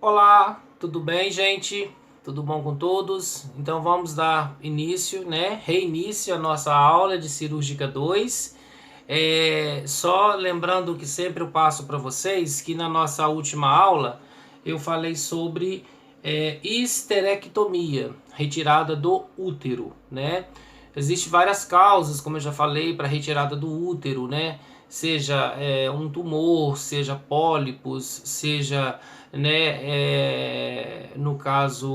Olá, tudo bem, gente? Tudo bom com todos? Então vamos dar início, reinício à nossa aula de Cirúrgica 2. Só lembrando que sempre eu passo para vocês que na nossa última aula eu falei sobre histerectomia, retirada do útero, né? Existem várias causas, como eu já falei, para retirada do útero, né? Seja um tumor, seja pólipos, seja, no caso,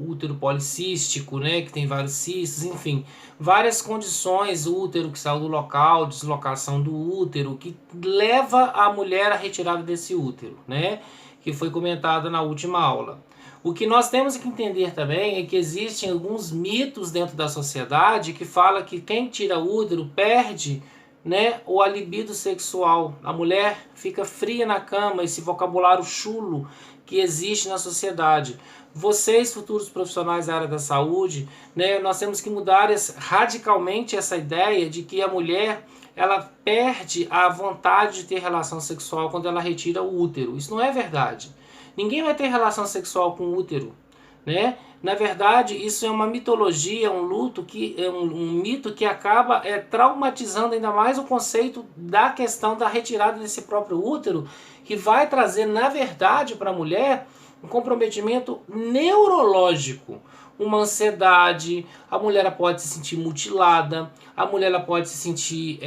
útero policístico, né? Que tem vários cistos, enfim, várias condições, útero que saiu do local, deslocação do útero, que leva a mulher à retirada desse útero, né? Que foi comentada na última aula. O que nós temos que entender também é que existem alguns mitos dentro da sociedade que fala que quem tira útero perde, né, a libido sexual. A mulher fica fria na cama, esse vocabulário chulo que existe na sociedade. Vocês, futuros profissionais da área da saúde, né, nós temos que mudar radicalmente essa ideia de que a mulher ela perde a vontade de ter relação sexual quando ela retira o útero. Isso não é verdade. Ninguém vai ter relação sexual com o útero, né? Na verdade, isso é uma mitologia, um luto que é um mito que acaba traumatizando ainda mais o conceito da questão da retirada desse próprio útero, que vai trazer, na verdade, para a mulher um comprometimento neurológico, uma ansiedade, a mulher pode se sentir mutilada, a mulher pode se sentir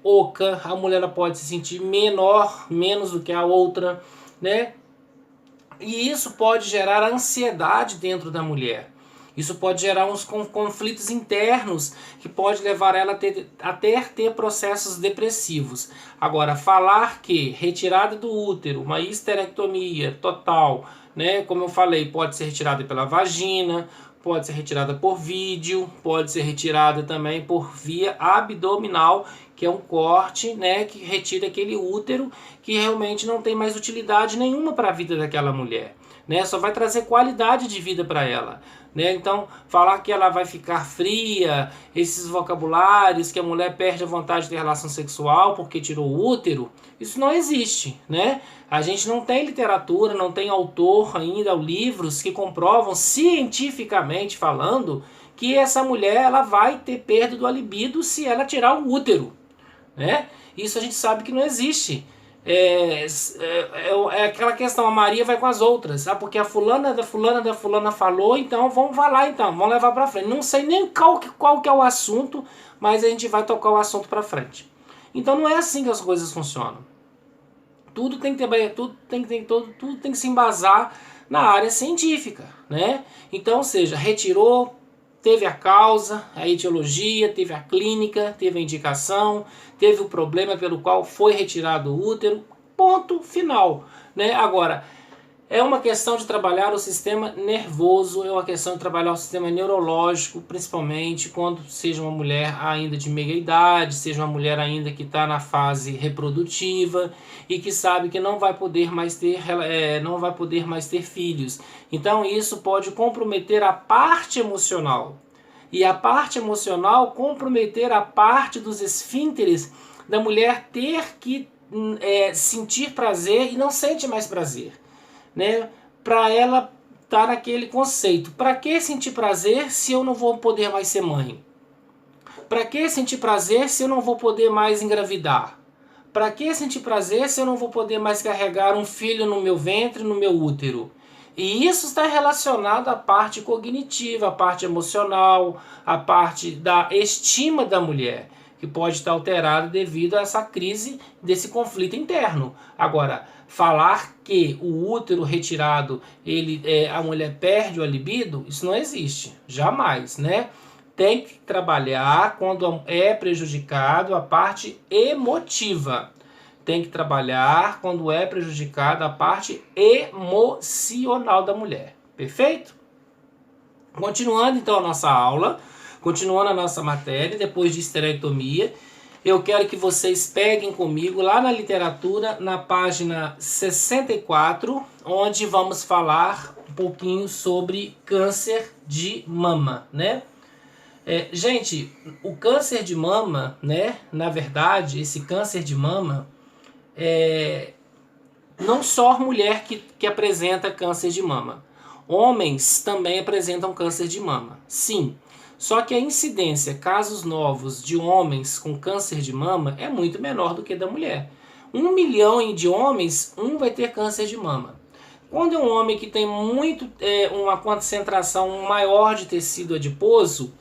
oca, a mulher pode se sentir menos do que a outra, né? E isso pode gerar ansiedade dentro da mulher. Isso pode gerar uns conflitos internos que pode levar ela até ter processos depressivos. Agora, falar que retirada do útero, uma histerectomia total, né, como eu falei, pode ser retirada pela vagina, pode ser retirada por vídeo, pode ser retirada também por via abdominal, que é um corte, né, que retira aquele útero que realmente não tem mais utilidade nenhuma para a vida daquela mulher, né? Só vai trazer qualidade de vida para ela, né? Então, falar que ela vai ficar fria, esses vocabulários que a mulher perde a vontade de ter relação sexual porque tirou o útero, isso não existe, né? A gente não tem literatura, não tem autor ainda, livros que comprovam cientificamente falando que essa mulher ela vai ter perda do libido se ela tirar o útero, né? Isso a gente sabe que não existe. É aquela questão, a Maria vai com as outras, sabe? Porque a fulana falou, então vamos falar, então, vamos levar para frente. Não sei nem qual que é o assunto, mas a gente vai tocar o assunto para frente. Então não é assim que as coisas funcionam. Tudo tem que se embasar na área científica, né? Então, ou seja, retirou, teve a causa, a etiologia, teve a clínica, teve a indicação, teve o problema pelo qual foi retirado o útero, ponto final, né? Agora, é uma questão de trabalhar o sistema nervoso, é uma questão de trabalhar o sistema neurológico, principalmente quando seja uma mulher ainda de meia idade, seja uma mulher ainda que está na fase reprodutiva e que sabe que não vai poder mais ter filhos. Então isso pode comprometer a parte emocional. E a parte emocional comprometer a parte dos esfínteres da mulher ter que sentir prazer e não sente mais prazer, né? Para ela estar naquele conceito. Para que sentir prazer se eu não vou poder mais ser mãe? Para que sentir prazer se eu não vou poder mais engravidar? Para que sentir prazer se eu não vou poder mais carregar um filho no meu ventre, no meu útero? E isso está relacionado à parte cognitiva, à parte emocional, à parte da estima da mulher, que pode estar alterada devido a essa crise desse conflito interno. Agora, falar que o útero retirado, a mulher perde o libido, isso não existe, jamais, né? Tem que trabalhar quando é prejudicado a parte emotiva. Tem que trabalhar quando é prejudicada a parte emocional da mulher. Perfeito? Continuando então a nossa aula, continuando a nossa matéria, depois de histerectomia, eu quero que vocês peguem comigo lá na literatura, na página 64, onde vamos falar um pouquinho sobre câncer de mama, né? Gente, o câncer de mama, né? Na verdade, esse câncer de mama Não só mulher que apresenta câncer de mama. Homens também apresentam câncer de mama. Sim. Só que a incidência, casos novos de homens com câncer de mama é muito menor do que da mulher. 1 milhão de homens, um vai ter câncer de mama. Quando é um homem que tem uma concentração maior de tecido adiposo,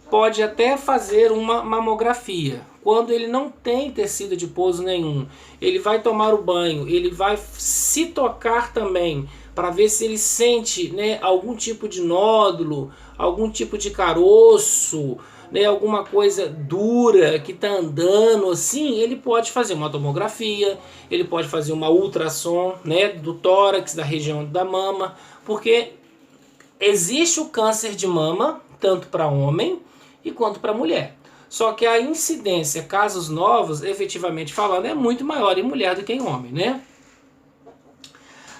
pode até fazer uma mamografia. Quando ele não tem tecido adiposo nenhum, ele vai tomar o banho, ele vai se tocar também para ver se ele sente, né, algum tipo de nódulo, algum tipo de caroço, né, alguma coisa dura que está andando assim. Ele pode fazer uma tomografia, ele pode fazer uma ultrassom, né, do tórax, da região da mama, porque existe o câncer de mama tanto para homem e quanto para mulher. Só que a incidência, casos novos, efetivamente falando, é muito maior em mulher do que em homem, né?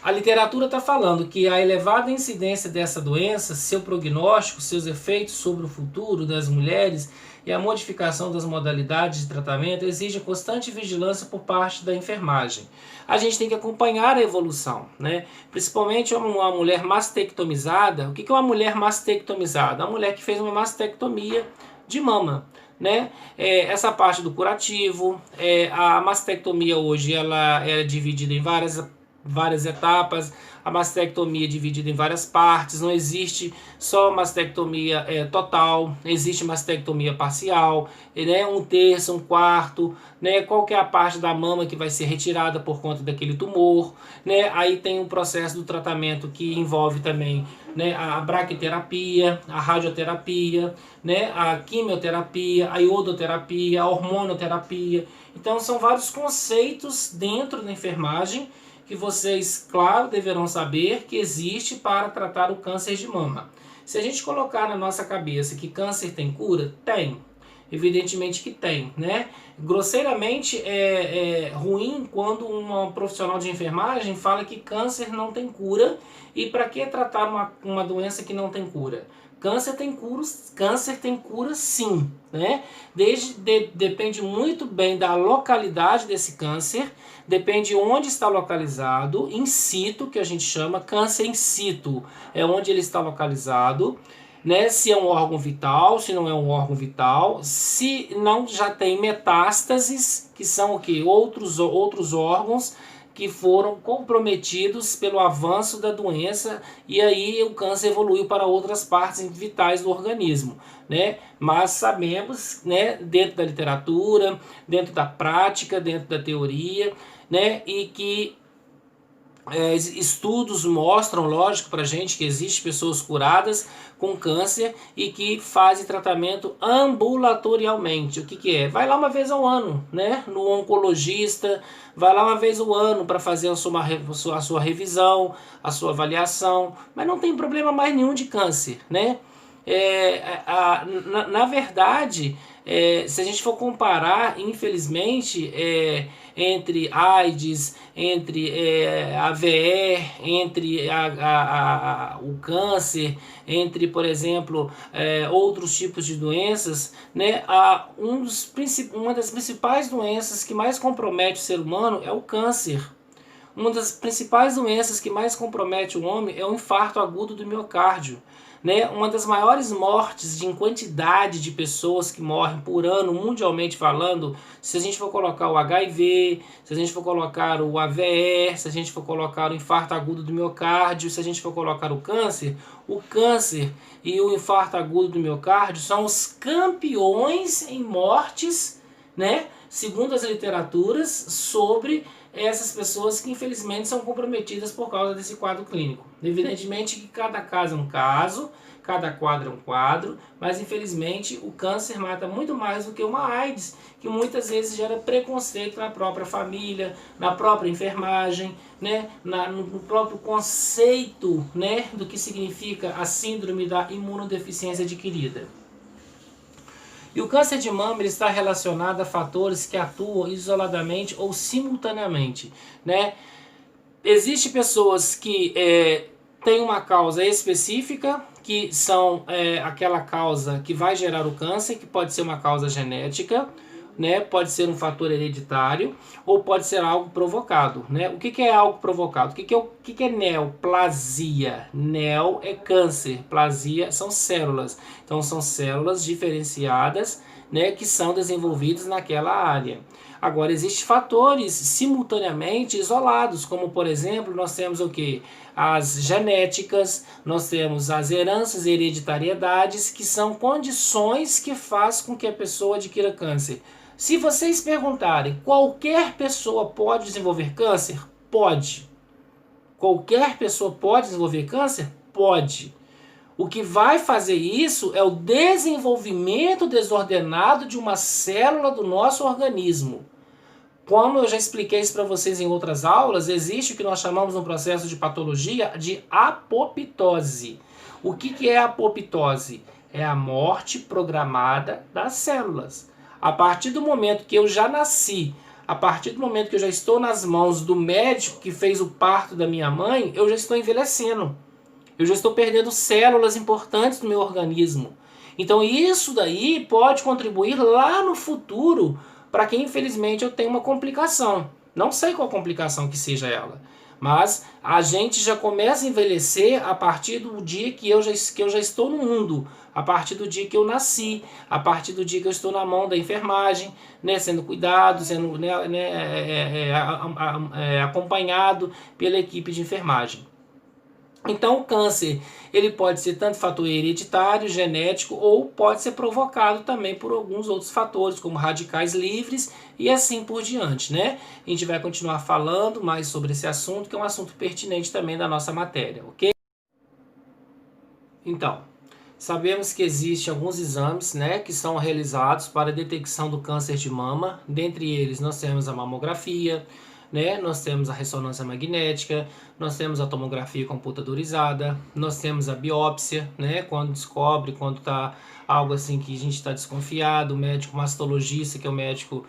A literatura está falando que a elevada incidência dessa doença, seu prognóstico, seus efeitos sobre o futuro das mulheres e a modificação das modalidades de tratamento exige constante vigilância por parte da enfermagem. A gente tem que acompanhar a evolução, né? Principalmente uma mulher mastectomizada. O que é uma mulher mastectomizada? Uma mulher que fez uma mastectomia de mama, né? Essa parte do curativo, a mastectomia hoje ela é dividida em várias etapas. A mastectomia é dividida em várias partes. Não existe só mastectomia total, existe mastectomia parcial, né? 1/3, 1/4, né? Qual que é a parte da mama que vai ser retirada por conta daquele tumor, né? Aí tem o processo do tratamento que envolve também, né, a braquiterapia, a radioterapia, né, a quimioterapia, a iodoterapia, a hormonoterapia. Então são vários conceitos dentro da enfermagem que vocês, claro, deverão saber que existe para tratar o câncer de mama. Se a gente colocar na nossa cabeça que câncer tem cura, tem. Evidentemente que tem, né? Grosseiramente é ruim quando um profissional de enfermagem fala que câncer não tem cura. E para que tratar uma doença que não tem cura? Câncer tem cura sim, né? Depende muito bem da localidade desse câncer, depende de onde está localizado, in situ, que a gente chama câncer in situ, é onde ele está localizado, né? Se é um órgão vital, se não é um órgão vital, se não já tem metástases, que são o quê? Outros órgãos que foram comprometidos pelo avanço da doença, e aí o câncer evoluiu para outras partes vitais do organismo, né? Mas sabemos, né, dentro da literatura, dentro da prática, dentro da teoria, né, e que estudos mostram, lógico, para a gente que existem pessoas curadas com câncer e que fazem tratamento ambulatorialmente. O que é? Vai lá uma vez ao ano, né? No oncologista, vai lá uma vez ao ano para fazer a sua revisão, a sua avaliação, mas não tem problema mais nenhum de câncer, né? Na verdade, se a gente for comparar, infelizmente, entre AIDS, entre a VE, entre o câncer, entre, por exemplo, outros tipos de doenças, né, uma das principais doenças que mais compromete o ser humano é o câncer. Uma das principais doenças que mais compromete o homem é o infarto agudo do miocárdio. Né? Uma das maiores mortes em quantidade de pessoas que morrem por ano, mundialmente falando, se a gente for colocar o HIV, se a gente for colocar o AVE, se a gente for colocar o infarto agudo do miocárdio, se a gente for colocar o câncer e o infarto agudo do miocárdio são os campeões em mortes, né? Segundo as literaturas, sobre essas pessoas que infelizmente são comprometidas por causa desse quadro clínico. Evidentemente que cada caso é um caso, cada quadro é um quadro, mas infelizmente o câncer mata muito mais do que uma AIDS, que muitas vezes gera preconceito na própria família, na própria enfermagem, né? No próprio conceito, né, do que significa a síndrome da imunodeficiência adquirida. E o câncer de mama ele está relacionado a fatores que atuam isoladamente ou simultaneamente, né? Existem pessoas que têm uma causa específica, que são aquela causa que vai gerar o câncer, que pode ser uma causa genética, né? Pode ser um fator hereditário ou pode ser algo provocado, né? O que, que é algo provocado? O que é neoplasia? Neo é câncer, plasia são células. Então são células diferenciadas, né, que são desenvolvidas naquela área. Agora, existem fatores simultaneamente isolados, como por exemplo, nós temos o que? As genéticas, nós temos as heranças e hereditariedades, que são condições que faz com que a pessoa adquira câncer. Se vocês perguntarem, qualquer pessoa pode desenvolver câncer? Pode. Qualquer pessoa pode desenvolver câncer? Pode. O que vai fazer isso é o desenvolvimento desordenado de uma célula do nosso organismo. Como eu já expliquei isso para vocês em outras aulas, existe o que nós chamamos no processo de patologia de apoptose. O que é apoptose? É a morte programada das células. A partir do momento que eu já nasci, a partir do momento que eu já estou nas mãos do médico que fez o parto da minha mãe, eu já estou envelhecendo. Eu já estou perdendo células importantes do meu organismo. Então isso daí pode contribuir lá no futuro para que infelizmente eu tenha uma complicação. Não sei qual complicação que seja ela. Mas a gente já começa a envelhecer a partir do dia que eu já estou no mundo, a partir do dia que eu nasci, a partir do dia que eu estou na mão da enfermagem, né, sendo cuidado, sendo acompanhado pela equipe de enfermagem. Então o câncer, ele pode ser tanto fator hereditário, genético, ou pode ser provocado também por alguns outros fatores, como radicais livres e assim por diante, né? A gente vai continuar falando mais sobre esse assunto, que é um assunto pertinente também da nossa matéria, ok? Então, sabemos que existem alguns exames, né, que são realizados para a detecção do câncer de mama. Dentre eles, nós temos a mamografia, né? Nós temos a ressonância magnética, nós temos a tomografia computadorizada, nós temos a biópsia, né? Quando descobre, quando está algo assim que a gente está desconfiado, o médico mastologista, que é o médico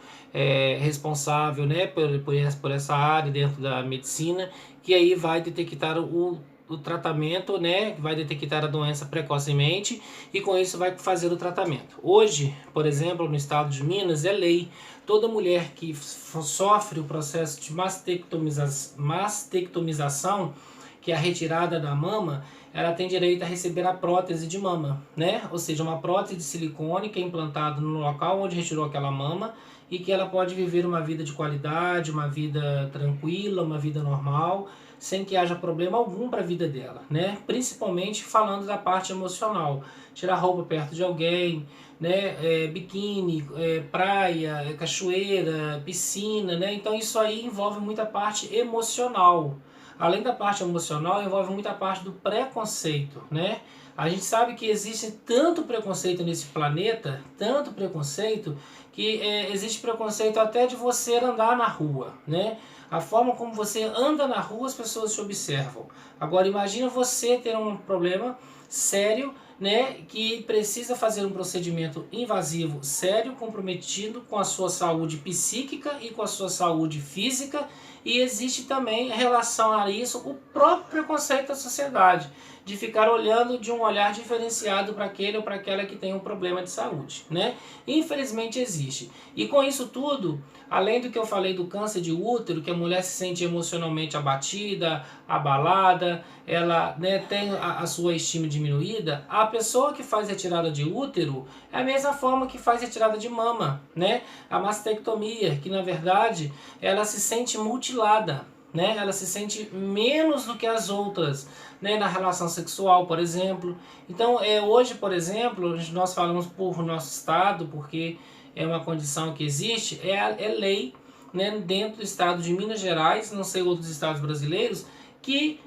responsável, né, por essa área dentro da medicina, que aí vai detectar o tratamento, né, vai detectar a doença precocemente e com isso vai fazer o tratamento. Hoje, por exemplo, no estado de Minas é lei, toda mulher que sofre o processo de mastectomização, que é a retirada da mama, ela tem direito a receber a prótese de mama, né? Ou seja, uma prótese de silicone que é implantada no local onde retirou aquela mama e que ela pode viver uma vida de qualidade, uma vida tranquila, uma vida normal, sem que haja problema algum para a vida dela, né? Principalmente falando da parte emocional, tirar roupa perto de alguém, né? Biquíni, praia, cachoeira, piscina, né? Então isso aí envolve muita parte emocional. Além da parte emocional, envolve muita parte do preconceito, né? A gente sabe que existe tanto preconceito nesse planeta, tanto preconceito, que existe preconceito até de você andar na rua, né? A forma como você anda na rua, as pessoas te observam. Agora imagina você ter um problema sério, né, que precisa fazer um procedimento invasivo sério, comprometido com a sua saúde psíquica e com a sua saúde física, e existe também em relação a isso o próprio preconceito da sociedade, de ficar olhando de um olhar diferenciado para aquele ou para aquela que tem um problema de saúde, né? Infelizmente existe. E com isso tudo, além do que eu falei do câncer de útero, que a mulher se sente emocionalmente abatida, abalada, ela, né, tem a sua estima diminuída, a pessoa que faz retirada de útero é a mesma forma que faz retirada de mama, né? A mastectomia, que na verdade ela se sente mutilada, né? Ela se sente menos do que as outras, né? Na relação sexual, por exemplo. Então, hoje, por exemplo, nós falamos por nosso estado, porque é uma condição que existe, é lei, né, dentro do estado de Minas Gerais, não sei outros estados brasileiros, que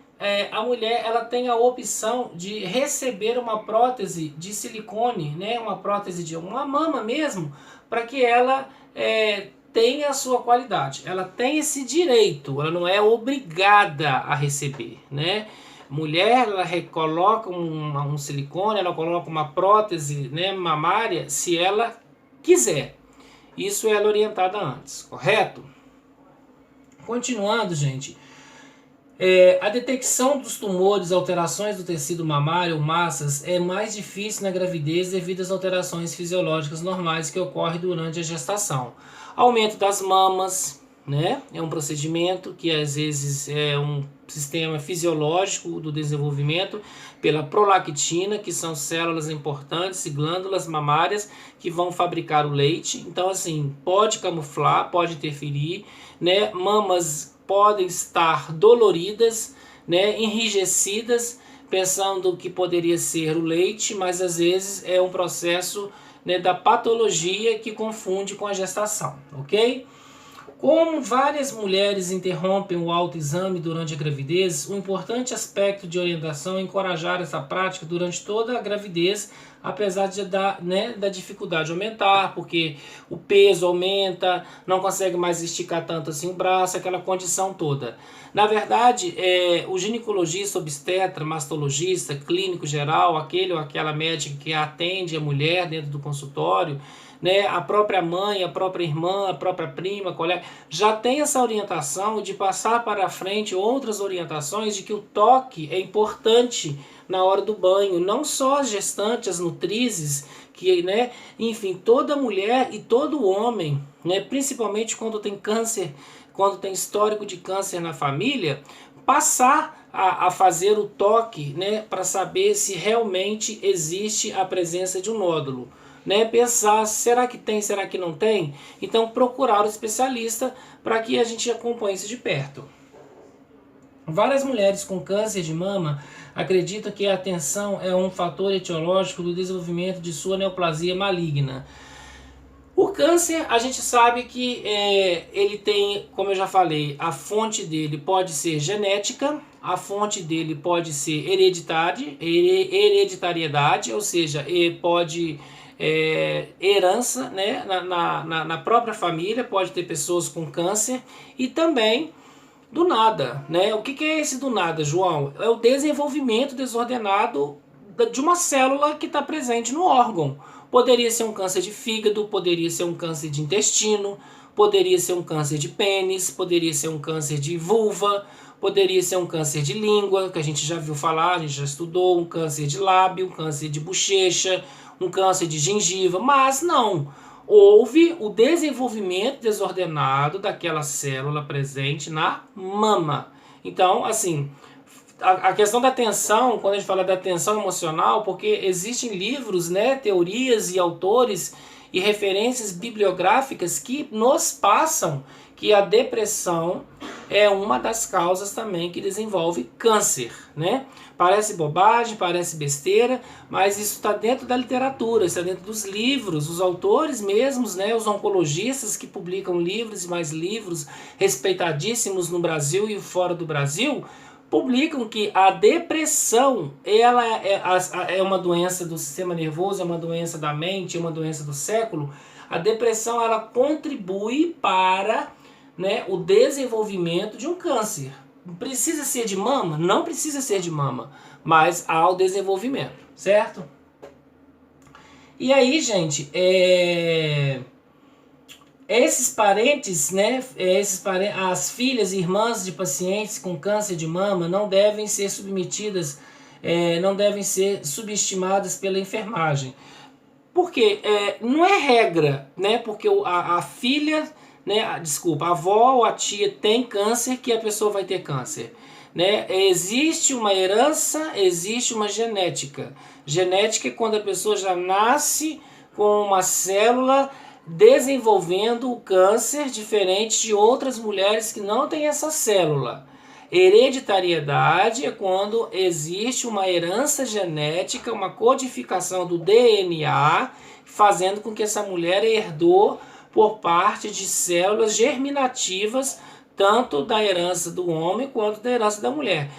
a mulher ela tem a opção de receber uma prótese de silicone, né, uma prótese de uma mama mesmo, para que ela tenha a sua qualidade. Ela tem esse direito, ela não é obrigada a receber, né? Mulher, ela coloca um silicone, ela coloca uma prótese, né, mamária, se ela quiser. Isso ela é orientada antes, correto? Continuando, gente, A detecção dos tumores, alterações do tecido mamário ou massas é mais difícil na gravidez devido às alterações fisiológicas normais que ocorrem durante a gestação. Aumento das mamas, né? É um procedimento que às vezes é um sistema fisiológico do desenvolvimento pela prolactina, que são células importantes e glândulas mamárias que vão fabricar o leite. Então, assim, pode camuflar, pode interferir, né? Mamas podem estar doloridas, né? Enrijecidas, pensando que poderia ser o leite, mas às vezes é um processo, né, da patologia que confunde com a gestação, ok? Como várias mulheres interrompem o autoexame durante a gravidez, um importante aspecto de orientação é encorajar essa prática durante toda a gravidez, apesar da dificuldade aumentar, porque o peso aumenta, não consegue mais esticar tanto assim o braço, aquela condição toda. Na verdade, o ginecologista, obstetra, mastologista, clínico geral, aquele ou aquela médica que atende a mulher dentro do consultório, né, a própria mãe, a própria irmã, a própria prima, colega, já tem essa orientação de passar para frente outras orientações de que o toque é importante na hora do banho, não só as gestantes, as nutrizes, que, né, enfim, toda mulher e todo homem, né, principalmente quando tem câncer, quando tem histórico de câncer na família, passar a fazer o toque, né, para saber se realmente existe a presença de um nódulo. Né, pensar, será que tem, será que não tem? Então procurar o especialista para que a gente acompanhe isso de perto. Várias mulheres com câncer de mama acreditam que a tensão é um fator etiológico do desenvolvimento de sua neoplasia maligna. O câncer, a gente sabe que ele tem, como eu já falei, a fonte dele pode ser genética, a fonte dele pode ser hereditariedade, ou seja, pode herança, né, na própria família, pode ter pessoas com câncer, e também do nada, né? O que é esse do nada, João? É o desenvolvimento desordenado de uma célula que está presente no órgão. Poderia ser um câncer de fígado, poderia ser um câncer de intestino, poderia ser um câncer de pênis, poderia ser um câncer de vulva, poderia ser um câncer de língua, que a gente já viu falar, a gente já estudou, um câncer de lábio, um câncer de bochecha, um câncer de gengiva, mas não. Houve o desenvolvimento desordenado daquela célula presente na mama. Então, assim, a questão da tensão, quando a gente fala da tensão emocional, porque existem livros, né, teorias e autores e referências bibliográficas que nos passam que a depressão é uma das causas também que desenvolve câncer, né? Parece bobagem, parece besteira, mas isso está dentro da literatura, está dentro dos livros, os autores mesmos, né, os oncologistas que publicam livros e mais livros, respeitadíssimos no Brasil e fora do Brasil, publicam que a depressão ela é uma doença do sistema nervoso, é uma doença da mente, é uma doença do século. A depressão ela contribui para, né, o desenvolvimento de um câncer. Precisa ser de mama? Não precisa ser de mama, mas há o desenvolvimento, certo? E aí, gente, esses parentes, né, as filhas e irmãs de pacientes com câncer de mama não devem ser submetidas, não devem ser subestimadas pela enfermagem. Porque não é regra, né? Porque a filha, né? A avó ou a tia tem câncer que a pessoa vai ter câncer. Né? Existe uma herança, existe uma genética. Genética é quando a pessoa já nasce com uma célula desenvolvendo o câncer diferente de outras mulheres que não têm essa célula. Hereditariedade é quando existe uma herança genética, uma codificação do DNA, fazendo com que essa mulher herdou por parte de células germinativas, tanto da herança do homem quanto da herança da mulher.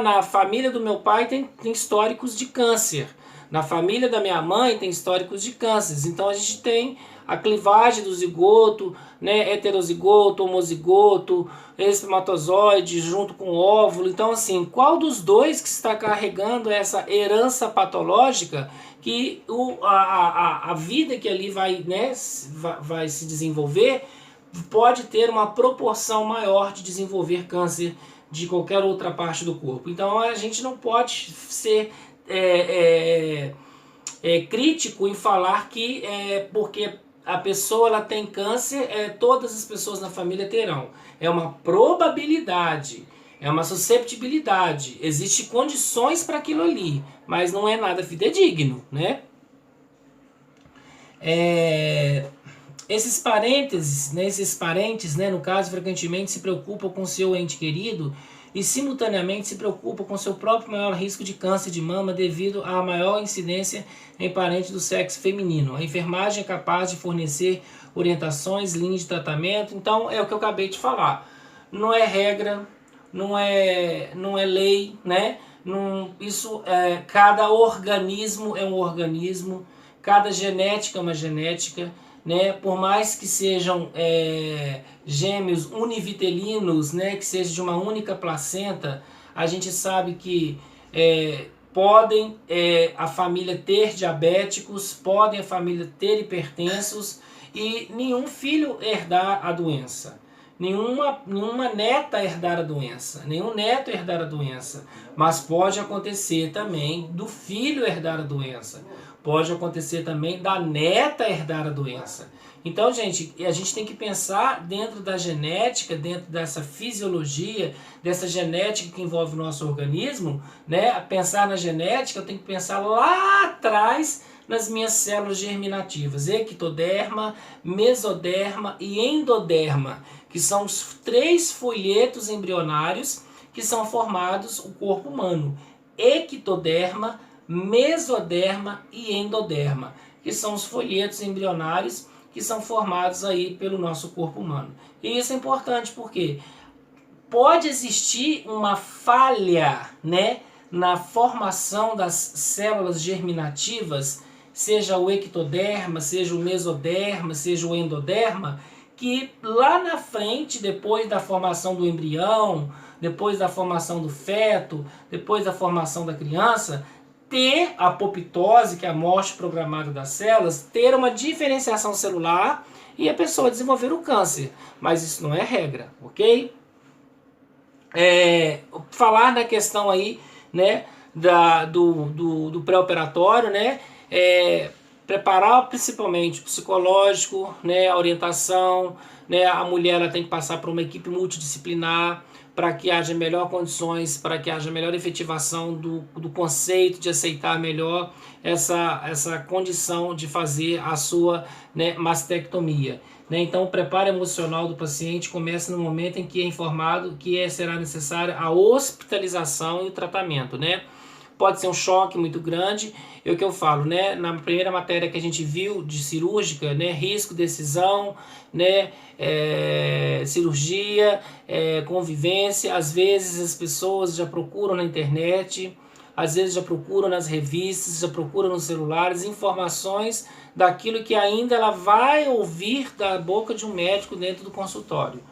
Na família do meu pai tem históricos de câncer. Na família da minha mãe tem históricos de cânceres. Então a gente tem a clivagem do zigoto, né, heterozigoto, homozigoto, espermatozoide junto com o óvulo. Então, assim, qual dos dois que está carregando essa herança patológica que a vida que ali vai, né, vai se desenvolver pode ter uma proporção maior de desenvolver câncer de qualquer outra parte do corpo. Então a gente não pode ser crítico em falar que porque a pessoa ela tem câncer, todas as pessoas na família terão. É uma probabilidade, é uma susceptibilidade. Existem condições para aquilo ali, mas não é nada fidedigno, né? Esses parentes, né, no caso, frequentemente se preocupam com seu ente querido e simultaneamente se preocupam com seu próprio maior risco de câncer de mama devido à maior incidência em parentes do sexo feminino. A enfermagem é capaz de fornecer orientações, linhas de tratamento. Então, é o que eu acabei de falar. Não é regra, não é lei, né? Cada organismo é um organismo, cada genética é uma genética, né? Por mais que sejam gêmeos univitelinos, né? Que seja de uma única placenta, a gente sabe que podem a família ter diabéticos, podem a família ter hipertensos e nenhum filho herdar a doença. Nenhuma neta herdar a doença, nenhum neto herdar a doença, mas pode acontecer também do filho herdar a doença, pode acontecer também da neta herdar a doença. Então, gente, a gente tem que pensar dentro da genética, dentro dessa fisiologia, dessa genética que envolve o nosso organismo, né? Pensar na genética, eu tenho que pensar lá atrás nas minhas células germinativas, ectoderma, mesoderma e endoderma, que são os 3 folhetos embrionários que são formados o corpo humano. Ectoderma, mesoderma e endoderma, que são os folhetos embrionários que são formados aí pelo nosso corpo humano. E isso é importante porque pode existir uma falha, né, na formação das células germinativas, seja o ectoderma, seja o mesoderma, seja o endoderma, que lá na frente, depois da formação do embrião, depois da formação do feto, depois da formação da criança, ter a apoptose, que é a morte programada das células, ter uma diferenciação celular e a pessoa desenvolver o câncer. Mas isso não é regra, ok? Falar da questão aí, né, do pré-operatório, né, preparar principalmente o psicológico, né, a orientação, né, a mulher ela tem que passar por uma equipe multidisciplinar para que haja melhor condições, para que haja melhor efetivação do conceito de aceitar melhor essa condição de fazer a sua, né, mastectomia. Né? Então, o preparo emocional do paciente começa no momento em que é informado que será necessária a hospitalização e o tratamento, né? Pode ser um choque muito grande, é o que eu falo, né? Na primeira matéria que a gente viu de cirúrgica, né? Risco, decisão, né? Cirurgia, convivência. Às vezes as pessoas já procuram na internet, às vezes já procuram nas revistas, já procuram nos celulares informações daquilo que ainda ela vai ouvir da boca de um médico dentro do consultório,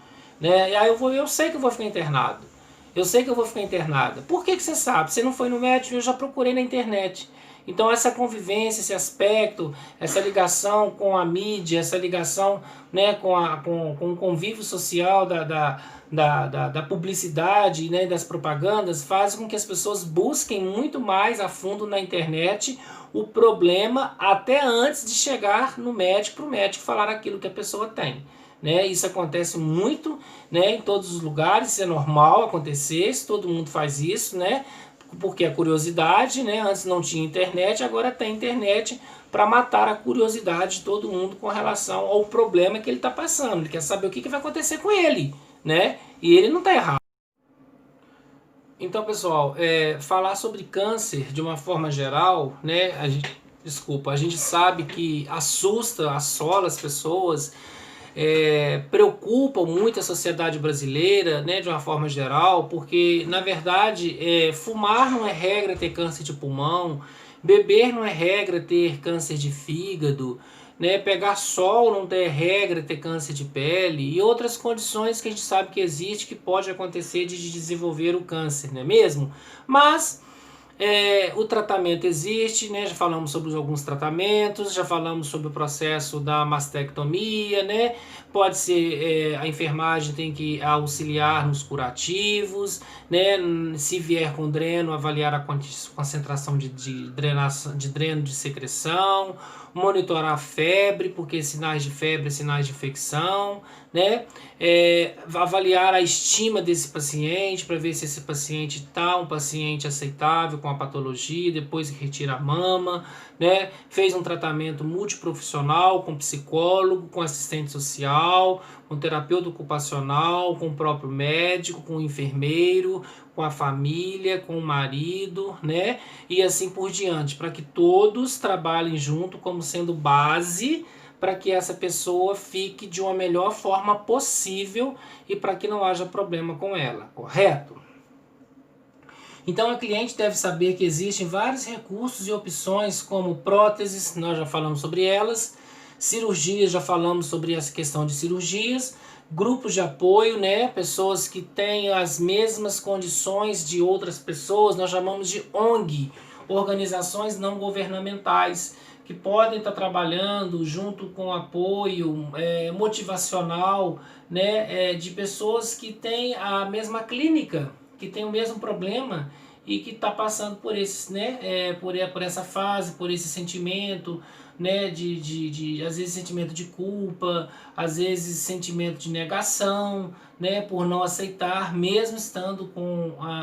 né? E aí eu sei que eu vou ficar internado. Eu sei que eu vou ficar internada. Por que você sabe? Você não foi no médico, eu já procurei na internet. Então essa convivência, esse aspecto, essa ligação com a mídia, essa ligação, né, com o convívio social da publicidade, né, das propagandas, faz com que as pessoas busquem muito mais a fundo na internet o problema até antes de chegar no médico, para o médico falar aquilo que a pessoa tem. Né? Isso acontece muito, né, em todos os lugares, isso é normal acontecer, se todo mundo faz isso, né? Porque a curiosidade, né? Antes não tinha internet, agora tem internet para matar a curiosidade de todo mundo com relação ao problema que ele está passando. Ele quer saber o que vai acontecer com ele, né? E ele não está errado. Então, pessoal, falar sobre câncer de uma forma geral, né? A gente sabe que assola as pessoas, preocupam muito a sociedade brasileira, né, de uma forma geral, porque na verdade fumar não é regra ter câncer de pulmão, beber não é regra ter câncer de fígado, né, pegar sol não é regra ter câncer de pele e outras condições que a gente sabe que existe que pode acontecer de desenvolver o câncer, não é mesmo? Mas O tratamento existe, né? Já falamos sobre alguns tratamentos, já falamos sobre o processo da mastectomia, né? Pode ser, a enfermagem tem que auxiliar nos curativos, né? Se vier com dreno, avaliar a concentração de dreno de secreção, monitorar a febre, porque sinais de febre, sinais de infecção, né? Avaliar a estima desse paciente para ver se esse paciente está um paciente aceitável com a patologia, depois que retira a mama, né? Fez um tratamento multiprofissional com psicólogo, com assistente social, com terapeuta ocupacional, com o próprio médico, com o enfermeiro, com a família, com o marido, né? E assim por diante, para que todos trabalhem junto como sendo base para que essa pessoa fique de uma melhor forma possível e para que não haja problema com ela, correto? Então a cliente deve saber que existem vários recursos e opções como próteses, nós já falamos sobre elas, cirurgias, já falamos sobre essa questão de cirurgias, grupos de apoio, né? Pessoas que têm as mesmas condições de outras pessoas, nós chamamos de ONG, organizações não governamentais, que podem estar trabalhando junto com apoio motivacional, né, de pessoas que têm a mesma clínica, que têm o mesmo problema e que está passando por esses, né, por essa fase, por esse sentimento, né, de às vezes sentimento de culpa, às vezes sentimento de negação, né, por não aceitar, mesmo estando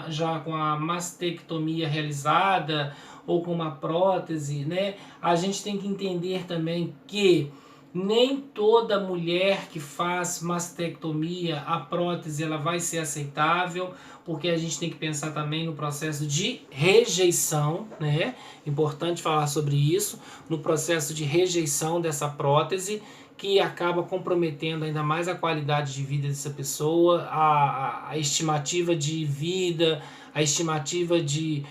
já com a mastectomia realizada ou com uma prótese, né? A gente tem que entender também que nem toda mulher que faz mastectomia, a prótese ela vai ser aceitável, porque a gente tem que pensar também no processo de rejeição, né? Importante falar sobre isso, no processo de rejeição dessa prótese, que acaba comprometendo ainda mais a qualidade de vida dessa pessoa, a estimativa de vida, a estimativa de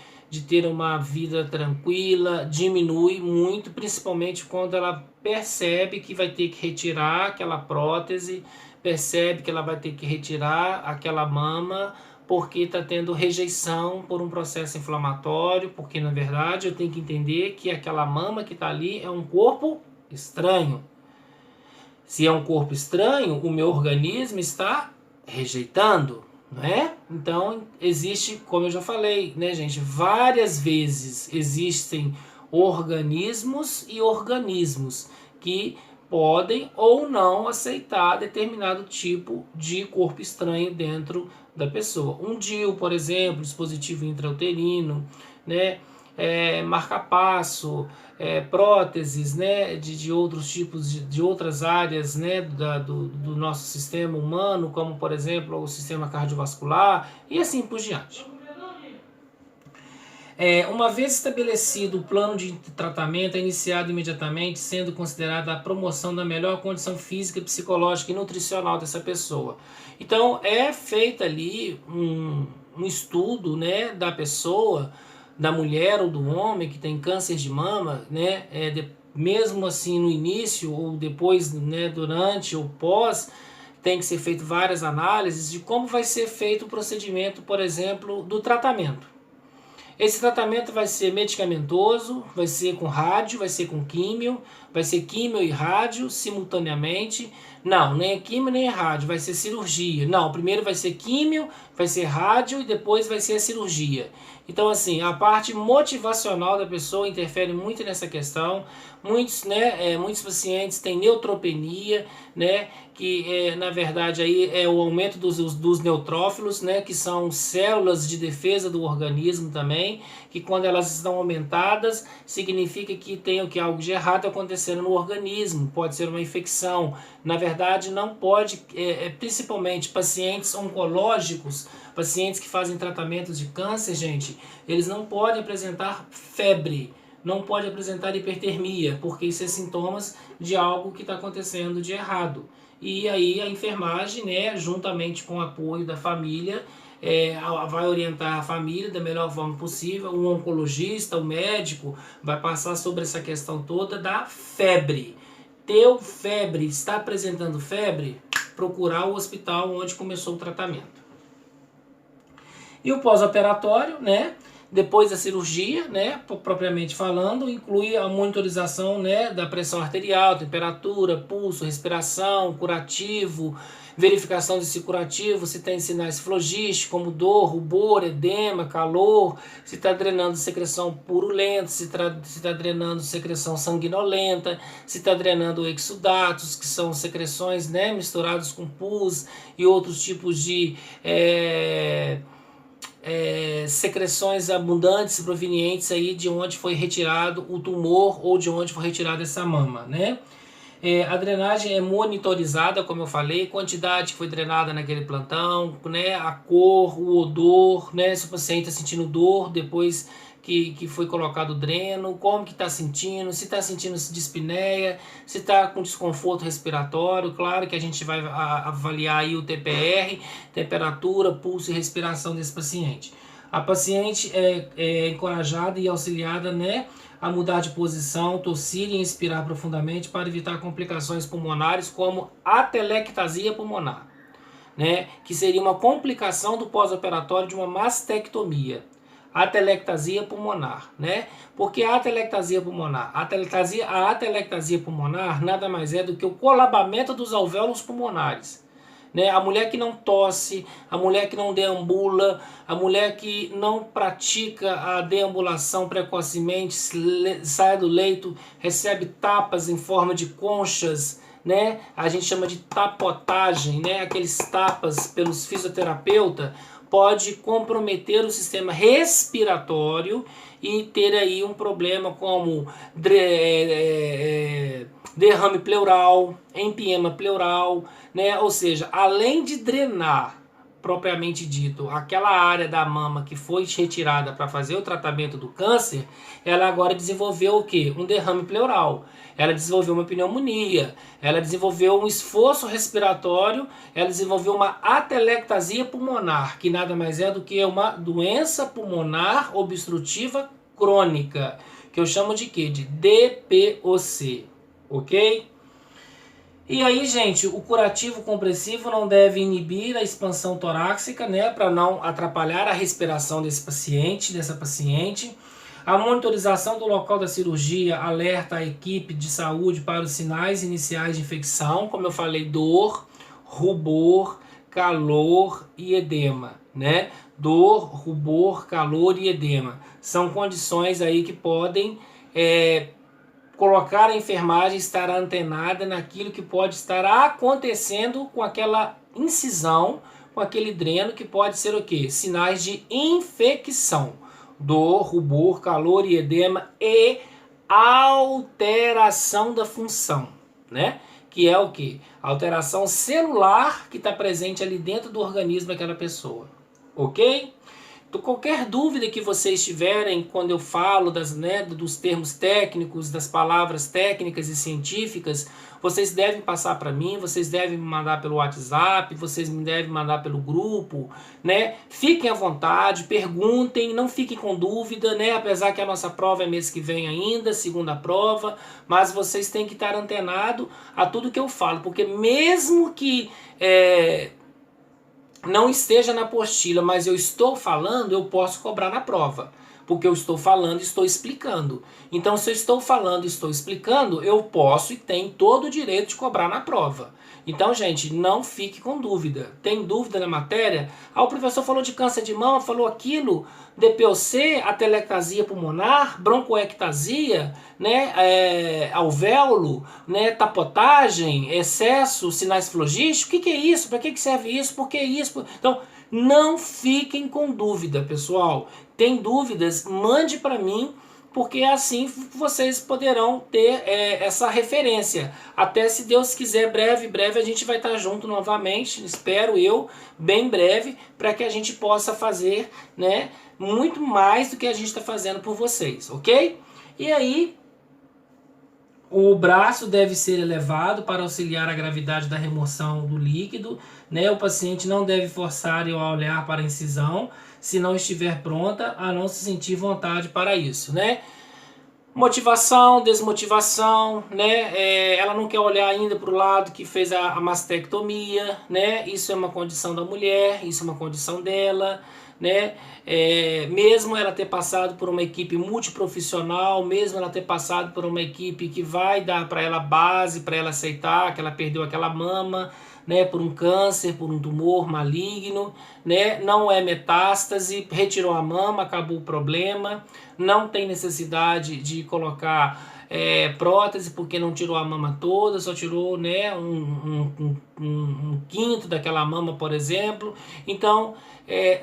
ter uma vida tranquila, diminui muito, principalmente quando ela percebe que vai ter que retirar aquela prótese, percebe que ela vai ter que retirar aquela mama, porque está tendo rejeição por um processo inflamatório, porque na verdade eu tenho que entender que aquela mama que está ali é um corpo estranho. Se é um corpo estranho, o meu organismo está rejeitando, não é? Então, existe, como eu já falei, né, gente, várias vezes existem organismos e organismos que podem ou não aceitar determinado tipo de corpo estranho dentro da pessoa. Um DIU, por exemplo, dispositivo intrauterino, né? Marca-passo, próteses, né, de outros tipos, de outras áreas, né, do nosso sistema humano, como por exemplo o sistema cardiovascular e assim por diante. Uma vez estabelecido o plano de tratamento, é iniciado imediatamente, sendo considerada a promoção da melhor condição física, psicológica e nutricional dessa pessoa. Então é feito ali um estudo, né, da pessoa, da mulher ou do homem que tem câncer de mama, né, mesmo assim no início ou depois, né, durante ou pós, tem que ser feito várias análises de como vai ser feito o procedimento, por exemplo, do tratamento. Esse tratamento vai ser medicamentoso, vai ser com rádio, vai ser com químio, vai ser químio e rádio simultaneamente. Não, nem é químio nem é rádio, vai ser cirurgia. Não, primeiro vai ser químio, vai ser rádio e depois vai ser a cirurgia. Então, assim, a parte motivacional da pessoa interfere muito nessa questão. Muitos pacientes têm neutropenia, né, que na verdade aí é o aumento dos neutrófilos, né, que são células de defesa do organismo também, que quando elas estão aumentadas, significa que tem algo de errado acontecendo no organismo, pode ser uma infecção. Na verdade, não pode, principalmente pacientes oncológicos, pacientes que fazem tratamentos de câncer, gente, eles não podem apresentar febre, não pode apresentar hipertermia, porque isso é sintomas de algo que está acontecendo de errado. E aí a enfermagem, né, juntamente com o apoio da família, vai orientar a família da melhor forma possível. O oncologista, o médico, vai passar sobre essa questão toda da febre. Teu febre, está apresentando febre? Procurar o hospital onde começou o tratamento. E o pós-operatório, né? Depois da cirurgia, né, propriamente falando, inclui a monitorização, né, da pressão arterial, temperatura, pulso, respiração, curativo, verificação de se curativo, se tem sinais flogísticos como dor, rubor, edema, calor, se está drenando secreção purulenta, se está drenando secreção sanguinolenta, se está drenando exudatos, que são secreções, né, misturadas com pus e outros tipos de secreções abundantes provenientes aí de onde foi retirado o tumor ou de onde foi retirada essa mama, né? A drenagem é monitorizada, como eu falei, quantidade que foi drenada naquele plantão, né, a cor, o odor, né, se o paciente está sentindo dor depois que foi colocado o dreno, como que está sentindo, se está sentindo dispneia, se está com desconforto respiratório. Claro que a gente vai avaliar aí o TPR, temperatura, pulso e respiração desse paciente. A paciente é encorajada e auxiliada, né, a mudar de posição, tossir e inspirar profundamente para evitar complicações pulmonares como atelectasia pulmonar, né, que seria uma complicação do pós-operatório de uma mastectomia. Atelectasia pulmonar, né? Porque a atelectasia pulmonar, a atelectasia pulmonar nada mais é do que o colapamento dos alvéolos pulmonares. Né? A mulher que não tosse, a mulher que não deambula, a mulher que não pratica a deambulação precocemente, sai do leito, recebe tapas em forma de conchas, né? A gente chama de tapotagem, né? Aqueles tapas pelos fisioterapeutas, pode comprometer o sistema respiratório e ter aí um problema como derrame pleural, empiema pleural, né? Ou seja, além de drenar propriamente dito, aquela área da mama que foi retirada para fazer o tratamento do câncer, ela agora desenvolveu o quê? Um derrame pleural. Ela desenvolveu uma pneumonia, ela desenvolveu um esforço respiratório, ela desenvolveu uma atelectasia pulmonar, que nada mais é do que uma doença pulmonar obstrutiva crônica, que eu chamo de quê? De DPOC, ok? E aí, gente, o curativo compressivo não deve inibir a expansão torácica, né, para não atrapalhar a respiração dessa paciente. A monitorização do local da cirurgia alerta a equipe de saúde para os sinais iniciais de infecção, como eu falei, dor, rubor, calor e edema, né? Dor, rubor, calor e edema. São condições aí que podem colocar a enfermagem estar antenada naquilo que pode estar acontecendo com aquela incisão, com aquele dreno, que pode ser o quê? Sinais de infecção. Dor, rubor, calor e edema e alteração da função, né? Que é o quê? Alteração celular que está presente ali dentro do organismo daquela pessoa, ok? Então, qualquer dúvida que vocês tiverem quando eu falo dos termos técnicos, das palavras técnicas e científicas, vocês devem passar para mim, vocês devem me mandar pelo WhatsApp, vocês me devem mandar pelo grupo, né? Fiquem à vontade, perguntem, não fiquem com dúvida, né? Apesar que a nossa prova é mês que vem ainda, segunda prova, mas vocês têm que estar antenado a tudo que eu falo, porque mesmo que não esteja na apostila, mas eu estou falando, eu posso cobrar na prova. Porque eu estou falando e estou explicando. Então, se eu estou falando e estou explicando, eu posso e tenho todo o direito de cobrar na prova. Então, gente, não fique com dúvida. Tem dúvida na matéria? O professor falou de câncer de mama, falou aquilo, DPOC, atelectasia pulmonar, broncoectasia, né, alvéolo, né, tapotagem, excesso, sinais flogísticos. O que é isso? Para que serve isso? Por que isso? Então, não fiquem com dúvida, pessoal. Tem dúvidas? Mande para mim, porque assim vocês poderão ter essa referência. Até, se Deus quiser, breve a gente vai estar junto novamente, espero eu, bem breve, para que a gente possa fazer, né, muito mais do que a gente está fazendo por vocês, ok? E aí, o braço deve ser elevado para auxiliar a gravidade da remoção do líquido, né? O paciente não deve forçar ao olhar para a incisão se não estiver pronta, a não se sentir vontade para isso, né? Motivação, desmotivação, né? Ela não quer olhar ainda para o lado que fez a mastectomia, né? Isso é uma condição da mulher, isso é uma condição dela, né? Mesmo ela ter passado por uma equipe multiprofissional, mesmo ela ter passado por uma equipe que vai dar para ela base, para ela aceitar que ela perdeu aquela mama, né, por um câncer, por um tumor maligno, né, não é metástase, retirou a mama, acabou o problema, não tem necessidade de colocar prótese porque não tirou a mama toda, só tirou, né, um quinto daquela mama, por exemplo. Então,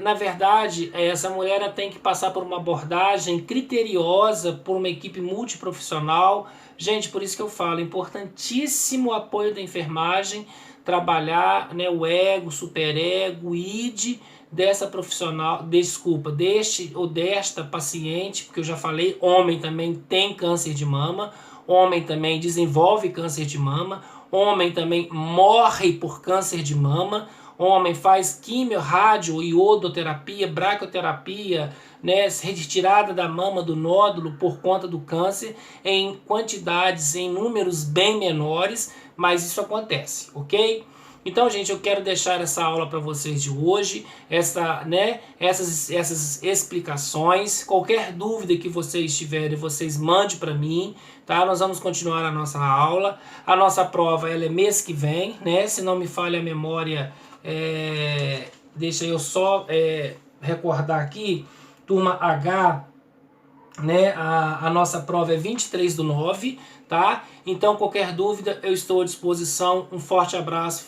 na verdade, essa mulher ela tem que passar por uma abordagem criteriosa, por uma equipe multiprofissional. Gente, por isso que eu falo, importantíssimo o apoio da enfermagem, trabalhar, né, o ego, o superego, o id dessa profissional, deste ou desta paciente, porque eu já falei, homem também tem câncer de mama, homem também desenvolve câncer de mama, homem também morre por câncer de mama, homem faz quimio, rádio, iodoterapia, braquioterapia, né, retirada da mama do nódulo por conta do câncer, em quantidades, em números bem menores, mas isso acontece, ok? Então, gente, eu quero deixar essa aula para vocês de hoje, essas explicações. Qualquer dúvida que vocês tiverem, vocês mandem para mim, tá? Nós vamos continuar a nossa aula. A nossa prova ela é mês que vem, né? Se não me falha a memória, deixa eu só recordar aqui, turma H, né? A nossa prova é 23/9, tá? Então, qualquer dúvida, eu estou à disposição. Um forte abraço.